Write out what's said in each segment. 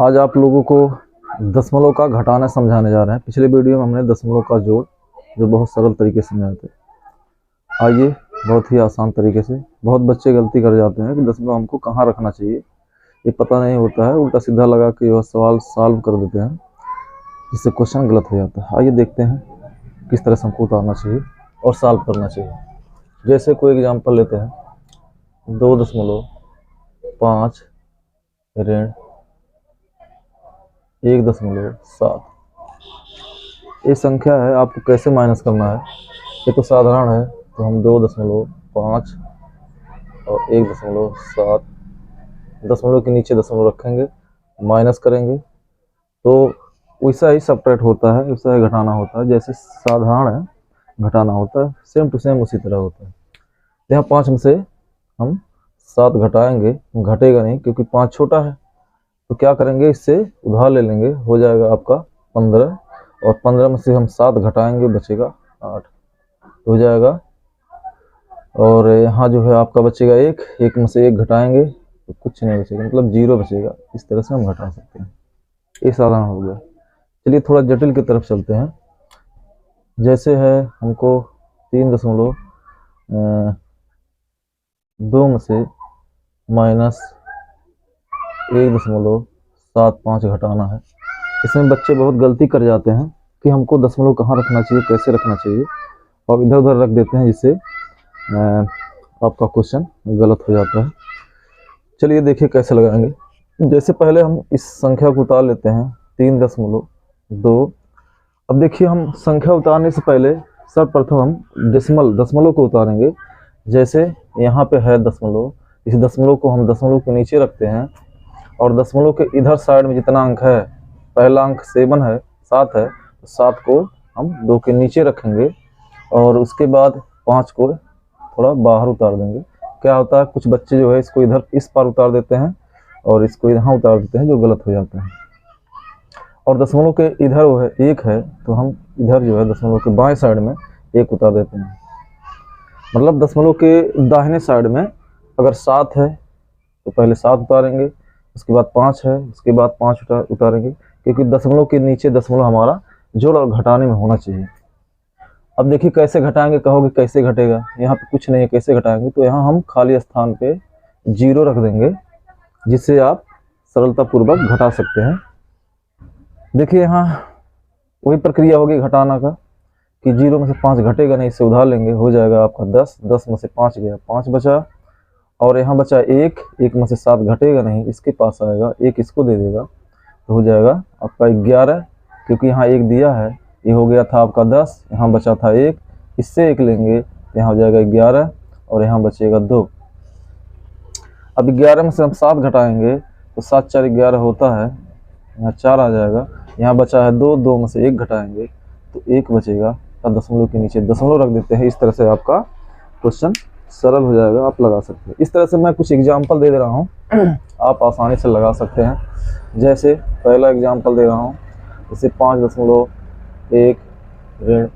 आज आप लोगों को दशमलव का घटाना समझाने जा रहे हैं। पिछले वीडियो में हमने दशमलव का जोड़ जो बहुत सरल तरीके से समझाए थे। आइए बहुत ही आसान तरीके से। बहुत बच्चे गलती कर जाते हैं कि दशमलव हमको कहाँ रखना चाहिए ये पता नहीं होता है, उल्टा सीधा लगा के वह सवाल सॉल्व कर देते हैं, जिससे क्वेश्चन गलत हो जाता है। आइए देखते हैं किस तरह से हमको उतारना चाहिए और सॉल्व करना चाहिए। जैसे कोई एग्जाम्पल लेते हैं, 2.5 ऋण 1.7 ये संख्या है। आपको कैसे माइनस करना है ये तो साधारण है। तो हम 2.5 और 1.7 दशमलव के नीचे दशमलव रखेंगे, माइनस करेंगे तो वैसा ही सब्ट्रैक्ट होता है, वैसा ही घटाना होता है। जैसे साधारण है घटाना होता है, सेम टू सेम उसी तरह होता है। यहाँ 5 में से हम 7 घटाएंगे, घटेगा नहीं क्योंकि 5 छोटा है। तो क्या करेंगे, इससे उधार ले लेंगे, हो जाएगा आपका 15 और 15 में से हम 7 घटाएंगे, बचेगा 8 हो जाएगा। और यहाँ जो है आपका बचेगा 1 में से 1 घटाएंगे तो कुछ नहीं बचेगा, मतलब 0 बचेगा। इस तरह से हम घटा सकते हैं। ये साधारण हो गया। चलिए थोड़ा जटिल की तरफ चलते हैं। जैसे है हमको 3.2 में से -1.75 घटाना है। इसमें बच्चे बहुत गलती कर जाते हैं कि हमको दशमलव कहाँ रखना चाहिए, कैसे रखना चाहिए, और इधर उधर रख देते हैं, जिससे आपका क्वेश्चन गलत हो जाता है। चलिए देखिए कैसे लगाएंगे। जैसे पहले हम इस संख्या को उतार लेते हैं 3.2। अब देखिए हम संख्या उतारने से पहले सर्वप्रथम हम दशमलव को उतारेंगे। जैसे यहाँ पे है दशमलव, इस दशमलव को हम दशमलव के नीचे रखते हैं और दशमलव के इधर साइड में जितना अंक है, पहला अंक 7 है, 7 है, तो 7 को हम 2 के नीचे रखेंगे और उसके बाद 5 को थोड़ा बाहर उतार देंगे। क्या होता है, कुछ बच्चे जो है इसको इधर इस पार उतार देते हैं और इसको यहाँ उतार देते हैं, जो गलत हो जाता है। और दशमलव के इधर वो है 1 है, तो हम इधर जो है दशमलव के बाएं साइड में 1 उतार देते हैं। मतलब दशमलव के दाहिने साइड में अगर 7 है तो पहले 7 उतारेंगे, उसके बाद 5 है, उसके बाद 5 उतारेंगे, क्योंकि दशमलव के नीचे दशमलव हमारा जोड़ और घटाने में होना चाहिए। अब देखिए कैसे घटाएंगे, कहोगे कैसे घटेगा, यहाँ पे कुछ नहीं है, कैसे घटाएंगे। तो यहाँ हम खाली स्थान पे 0 रख देंगे, जिससे आप सरलतापूर्वक घटा सकते हैं। देखिए यहाँ वही प्रक्रिया होगी घटाना का कि 0 में से 5 घटेगा नहीं, इससे उधार लेंगे, हो जाएगा आपका 10। 10 में से 5 गया, 5 बचा, और यहाँ बचा 1 में से 7 घटेगा नहीं, इसके पास आएगा, 1 इसको दे देगा, तो हो जाएगा आपका 11, क्योंकि यहाँ 1 दिया है। ये हो गया था आपका 10, यहाँ बचा था 1, इससे 1 लेंगे, यहाँ हो जाएगा 11 और यहाँ बचेगा 2। अब 11 में से हम 7 घटाएंगे तो 7 4 11 होता है, यहाँ 4 आ जाएगा, यहाँ बचा है 2, 2 में से 1 घटाएंगे तो 1 बचेगा। दशमलव के नीचे दशमलव रख देते हैं। इस तरह से आपका क्वेश्चन सरल हो जाएगा, आप लगा सकते हैं। इस तरह से मैं कुछ एग्जाम्पल दे रहा हूँ, आप आसानी से लगा सकते हैं। जैसे पहला एग्जाम्पल दे रहा हूँ, जैसे 5.1 ऋण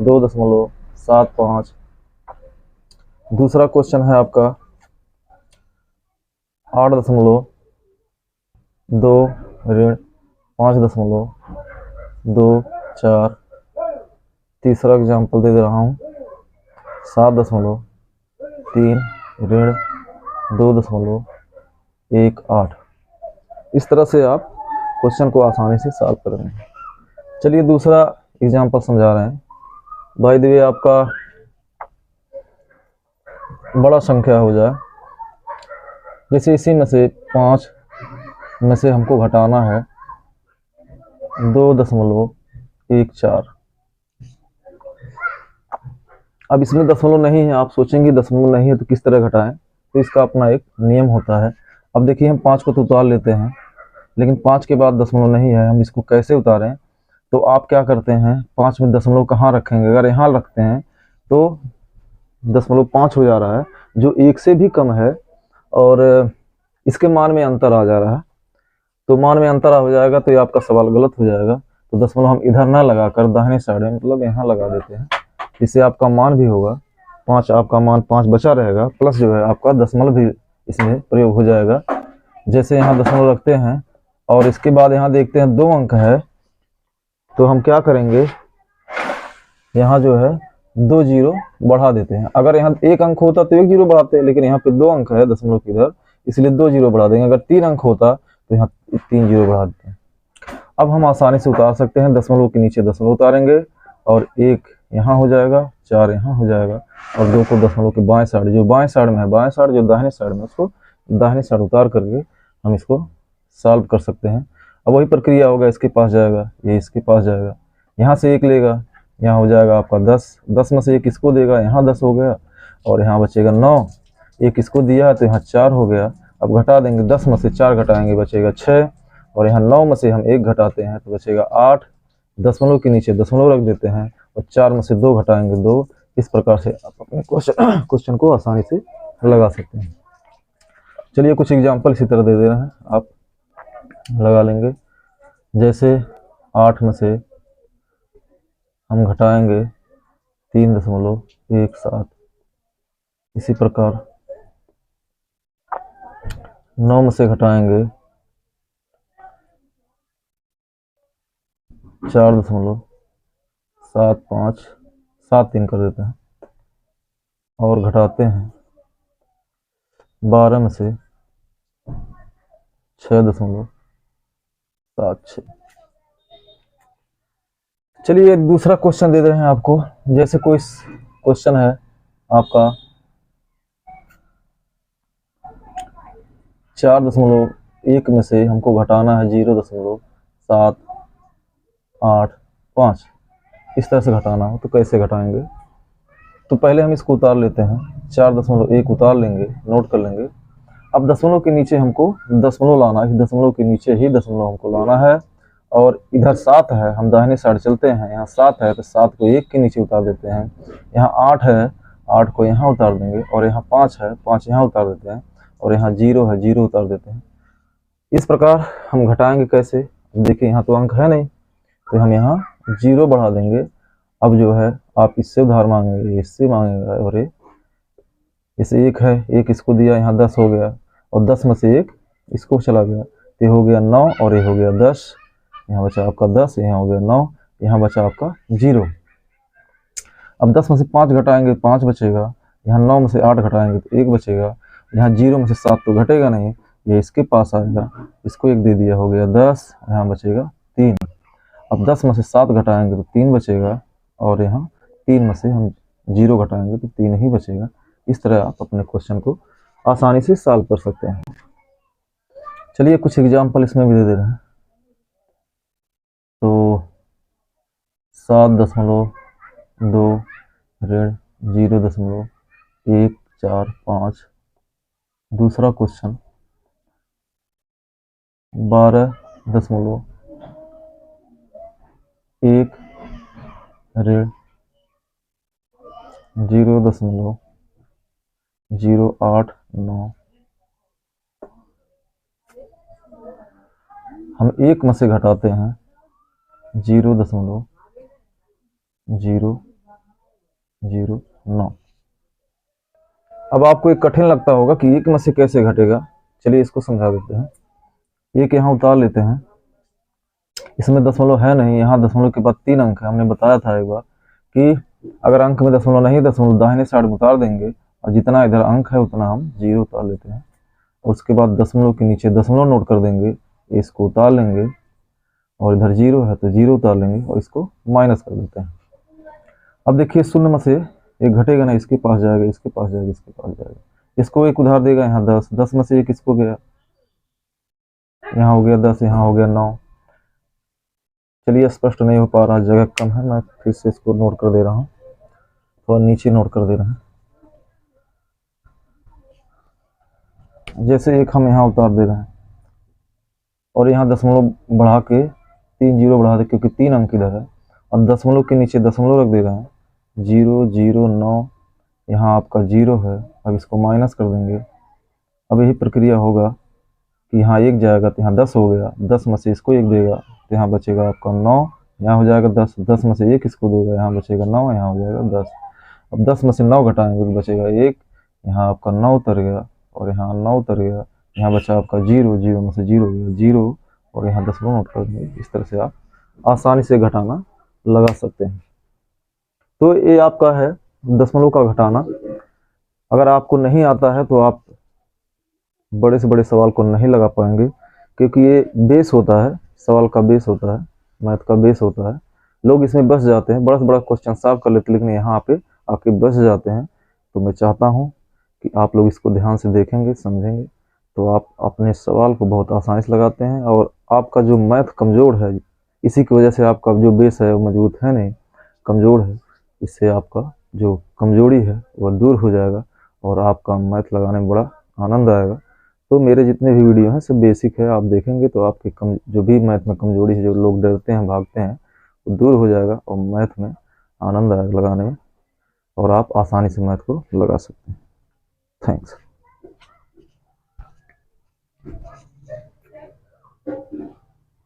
2.75। दूसरा क्वेश्चन है आपका 8.2 ऋण 5.24। तीसरा एग्जाम्पल दे रहा हूँ 7.3 ऋण 2.18। इस तरह से आप क्वेश्चन को आसानी से सॉल्व करेंगे। चलिए दूसरा एग्जाम्पल समझा रहे हैं। भाई देवी आपका बड़ा संख्या हो जाए, जैसे इसी में से 5 में से हमको घटाना है 2.14। अब इसमें दशमलव नहीं है, आप सोचेंगे दशमलव नहीं है तो किस तरह घटाएं, तो इसका अपना एक नियम होता है। अब देखिए हम 5 को तो उतार लेते हैं, लेकिन 5 के बाद दशमलव नहीं है, हम इसको कैसे उतारें। तो आप क्या करते हैं, 5 में दशमलव कहाँ रखेंगे, अगर यहाँ रखते हैं तो दशमलव 5 हो जा रहा है, जो 1 से भी कम है, और इसके मान में अंतर आ जा रहा है, तो मान में अंतर हो जाएगा तो ये आपका सवाल गलत हो जाएगा। तो दशमलव हम इधर ना लगाकर दाहिने साइड में, मतलब यहाँ लगा देते हैं, इससे आपका मान भी होगा 5, आपका मान 5 बचा रहेगा, प्लस जो है आपका दशमलव भी इसमें प्रयोग हो जाएगा। जैसे यहाँ दशमलव रखते हैं और इसके बाद यहाँ देखते हैं 2 अंक है, तो हम क्या करेंगे, यहाँ जो है 2 जीरो बढ़ा देते हैं। अगर यहाँ 1 अंक होता तो 1 जीरो बढ़ाते हैं, लेकिन यहाँ पे 2 अंक है दशमलव की इधर, इसलिए 2 जीरो बढ़ा देंगे। अगर 3 अंक होता तो यहाँ 3 जीरो बढ़ा देते हैं। अब हम आसानी से उतार सकते हैं, दशमलव के नीचे दशमलव उतारेंगे और 1 यहाँ हो जाएगा, 4 यहाँ हो जाएगा, और 2 को दशमलव के बाएं साइड, जो बाएं साइड में है, बाएं साइड जो दाहिने साइड में, उसको दाहिने साइड उतार करके हम इसको सॉल्व कर सकते हैं। अब वही प्रक्रिया होगा, इसके पास जाएगा, ये इसके पास जाएगा, यहाँ से 1 लेगा, यहाँ हो जाएगा आपका 10, 10 में से 1 इसको देगा, यहाँ 10 हो गया, और यहाँ बचेगा 9, 1 इसको दिया तो यहाँ 4 हो गया। अब घटा देंगे, 10 में से 4 घटाएंगे बचेगा 6, और यहाँ 9 में से हम 1 घटाते हैं तो बचेगा 8, दशमलव के नीचे दशमलव रख देते हैं, और 4 में से 2 घटाएंगे 2। इस प्रकार से आप अपने क्वेश्चन को आसानी से लगा सकते हैं। चलिए कुछ एग्जाम्पल इसी तरह दे दे रहे हैं, आप लगा लेंगे। जैसे 8 में से हम घटाएंगे 3.17, इसी प्रकार 9 में से घटाएंगे 4.75, 7 कर देते हैं, और घटाते हैं 12 में से 6.76। चलिए दूसरा क्वेश्चन दे रहे हैं आपको। जैसे कोई क्वेश्चन है आपका 4.1 में से हमको घटाना है 0.785, इस तरह से घटाना हो तो कैसे घटाएंगे। तो पहले हम इसको उतार लेते हैं, 4.1 उतार लेंगे, नोट कर लेंगे। अब दशमलव के नीचे हमको दशमलव लाना है, दशमलव के नीचे ही दशमलव हमको लाना है, और इधर 7 है, हम दाहिने साइड चलते हैं, यहाँ 7 है तो 7 को 1 के नीचे उतार देते हैं। यहाँ 8 है, 8 को यहाँ उतार देंगे, और यहाँ 5 है, 5 यहाँ उतार देते हैं, और यहाँ 0 है, 0 उतार देते हैं। इस प्रकार हम घटाएंगे कैसे। देखिए यहाँ तो अंक है नहीं, तो हम यहाँ 0 बढ़ा देंगे। अब जो है आप इससे उधार मांगेंगे, इससे मांगेगा, और इसे 1 है, 1 इसको दिया, यहाँ 10 हो गया, और 10 में से 1 इसको चला गया, तो ये हो गया 9, और ये हो गया 10, यहाँ बचा आपका 10, यहाँ हो गया 9, यहाँ बचा आपका 0। अब 10 में से 5 घटाएंगे 5 बचेगा, यहाँ 9 में से 8 घटाएंगे तो 1 बचेगा, यहाँ 0 में से 7 तो घटेगा नहीं, ये इसके पास आएगा, इसको 1 दे दिया, हो गया 10, यहाँ बचेगा 3। अब 10 में से 7 घटाएंगे तो 3 बचेगा, और यहाँ 3 में से हम 0 घटाएंगे तो 3 ही बचेगा। इस तरह आप अपने क्वेश्चन को आसानी से सॉल्व कर सकते हैं। चलिए कुछ एग्जाम्पल इसमें भी दे दे रहे हैं। तो 7.2 ऋण 0.145। दूसरा क्वेश्चन 12.1 ऋण 0.089। हम 1 में से घटाते हैं 0.009। अब आपको एक कठिन लगता होगा कि 1 में से कैसे घटेगा। चलिए इसको समझा देते हैं। 1 यहाँ उतार लेते हैं, इसमें दशमलव है नहीं, यहाँ दशमलव के बाद 3 अंक है। हमने बताया था एक बार कि अगर अंक में दशमलव नहीं, दशमलव दाहिने साइड में उतार देंगे, और जितना इधर अंक है उतना हम 0 उतार लेते हैं। उसके बाद दशमलव के नीचे दशमलव नोट कर देंगे, इसको उतार लेंगे, और इधर 0 है तो 0 उतार लेंगे, और इसको माइनस कर देते हैं। अब देखिए 0 में से 1 घटेगा ना, इसके पास जाएगा, इसके पास जाएगा, इसके पास जाएगा, इसको 1 उधार देगा, यहाँ 10, 10 में से 1 इसको गया, यहाँ हो गया 10, यहाँ हो गया 9। चलिए स्पष्ट नहीं हो पा रहा, जगह कम है, मैं फिर से इसको नोट कर दे रहा हूँ, थोड़ा नीचे नोट कर दे रहे हैं। जैसे 1 हम यहाँ उतार दे रहे हैं, और यहाँ दशमलव बढ़ा के 3 0 बढ़ा दे, क्योंकि 3 अंक इधर है, और दशमलव के नीचे दशमलव रख दे रहे हैं, 0.009, यहाँ आपका 0 है। अब इसको माइनस कर देंगे। अब यही प्रक्रिया होगा कि यहाँ 1 जाएगा तो यहाँ 10 हो गया, 10 में से इसको 1 देगा तो यहाँ बचेगा आपका 9, यहाँ हो जाएगा 10, 10 में से 1 इसको देगा, यहाँ बचेगा 9, यहाँ हो जाएगा 10। अब 10 में से 9 घटाएंगे तो बचेगा 1, यहाँ आपका 9 उतर गया, और यहाँ 9 उतर गया, यहाँ बचा आपका 0, 0 में से 0 गया 0, और यहाँ 10 नोट कर देंगे। इस तरह से आप आसानी से घटाना लगा सकते हैं। तो ये आपका है दशमलव का घटाना। अगर आपको नहीं आता है तो आप बड़े से बड़े सवाल को नहीं लगा पाएंगे, क्योंकि ये बेस होता है, सवाल का बेस होता है, मैथ का बेस होता है। लोग इसमें बस जाते हैं, बड़ा से बड़ा क्वेश्चन सॉल्व कर लेते, लेकिन यहाँ पे आके बस जाते हैं। तो मैं चाहता हूँ कि आप लोग इसको ध्यान से देखेंगे, समझेंगे, तो आप अपने सवाल को बहुत आसानी से लगाते हैं। और आपका जो मैथ कमज़ोर है, इसी की वजह से आपका जो बेस है वो मजबूत है नहीं, कमज़ोर है। इससे आपका जो कमज़ोरी है वह दूर हो जाएगा और आपका मैथ लगाने में बड़ा आनंद आएगा। तो मेरे जितने भी वीडियो हैं सब बेसिक है, आप देखेंगे तो आपके जो भी मैथ में कमजोरी है, जो लोग डरते हैं, भागते हैं, वो दूर हो जाएगा और मैथ में आनंद आएगा लगाने में, और आप आसानी से मैथ को लगा सकते हैं। थैंक्स।